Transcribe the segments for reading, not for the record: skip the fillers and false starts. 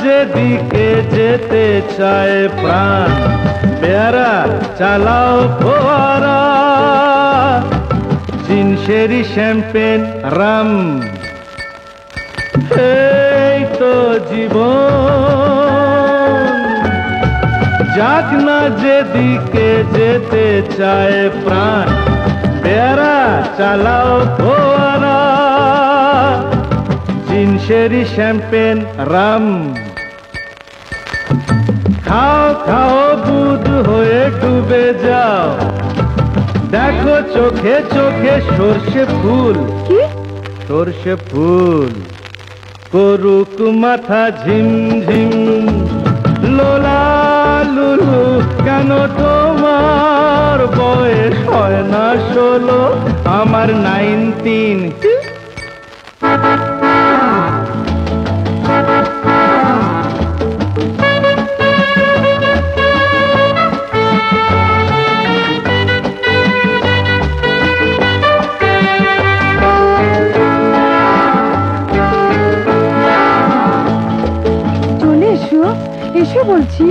যেদিকে যেতে চায় প্রাণ, পেয়ারা চালাও ফোয়ারা, জিনসেরি শ্যাম্পেন রাম, এই তো জীবন। যাক না যেদিকে যেতে চায় প্রাণ, পেয়ারা চালাও ফোয়ারা, জিনসেরি শ্যাম্পেন রাম। খাও খাও বুধ হয়ে ডুবে যাও, দেখো চোখে চোখে সর্ষে ফুল, সর্ষে ফুল করুক মাথা ঝিমঝিম। লোলা লুলু কেন তোমার বয়স হয় না 16, আমার 19। এসো বলছি।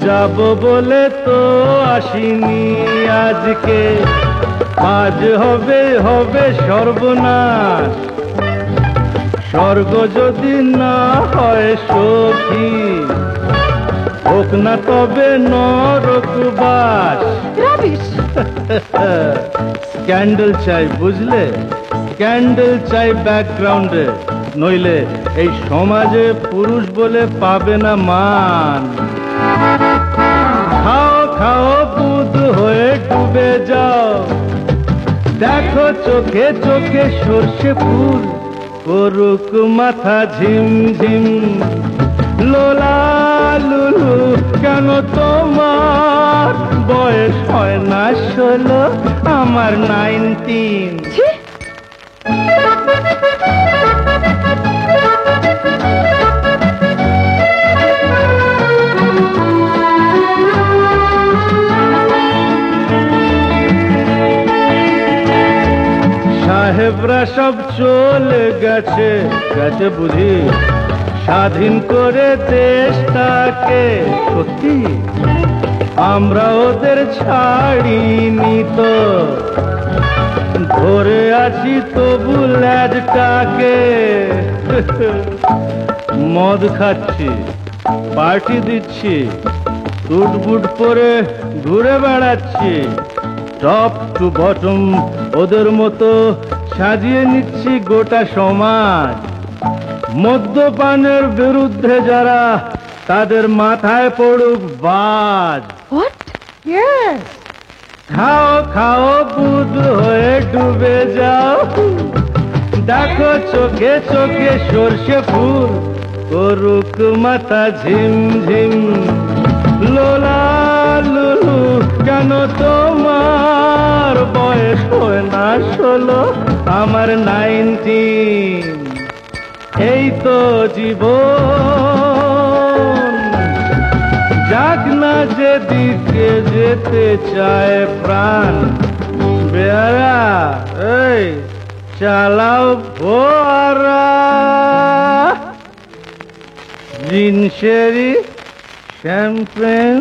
যাব বলে তো আসিনি আজকে, আজ হবে হবে সর্বনাশ। স্বর্গ যদি না হয় সখী, হোক না তবে নরকবাস। স্ক্যান্ডেল চাই বুঝলে, স্ক্যান্ডেল চাই ব্যাকগ্রাউন্ডে, নইলে এই সমাজে পুরুষ বলে পাবে না মান। খাও খাও বুধ হয়ে ডুবে যাও, দেখো চোখে চোখে সর্ষে ফুল করুক মাথা ঝিমঝিম। লোলা লুলু কেন তোমার বয়স হয় না 16, আমার 19। সাহেবরা সব চলে গেছে গেছে বুঝি, স্বাধীন করে দেশটাকে। সত্যি আমরা ওদের ছাড়িনি তো, ধরে আছি তবু ল্যাজটাকে। মদ খাচ্ছি, পার্টি দিচ্ছি, টুট বুট পরে ঘুরে বেড়াচ্ছি, টপ টু বটম ওদের মতো সাজিয়ে নিচ্ছি গোটা সমাজ। মদ্যপানের বিরুদ্ধে যারা, তাদের মাথায় পড়ুক বাজ। খাও খাও বুধ হয়ে ডুবে যাও, দেখো চোখে চোখে সর্ষে ফুল করুক মাথা ঝিমঝিম। লোলা লুলু কেন তোমার বয়স হয় না 16, আমার 19। এই তো জীবন। যাক না যেদিকে যেতে চায় প্রাণ, বেয়ারা এই চালাও ফোয়ারা, জিনসেরি শ্যাম্পেন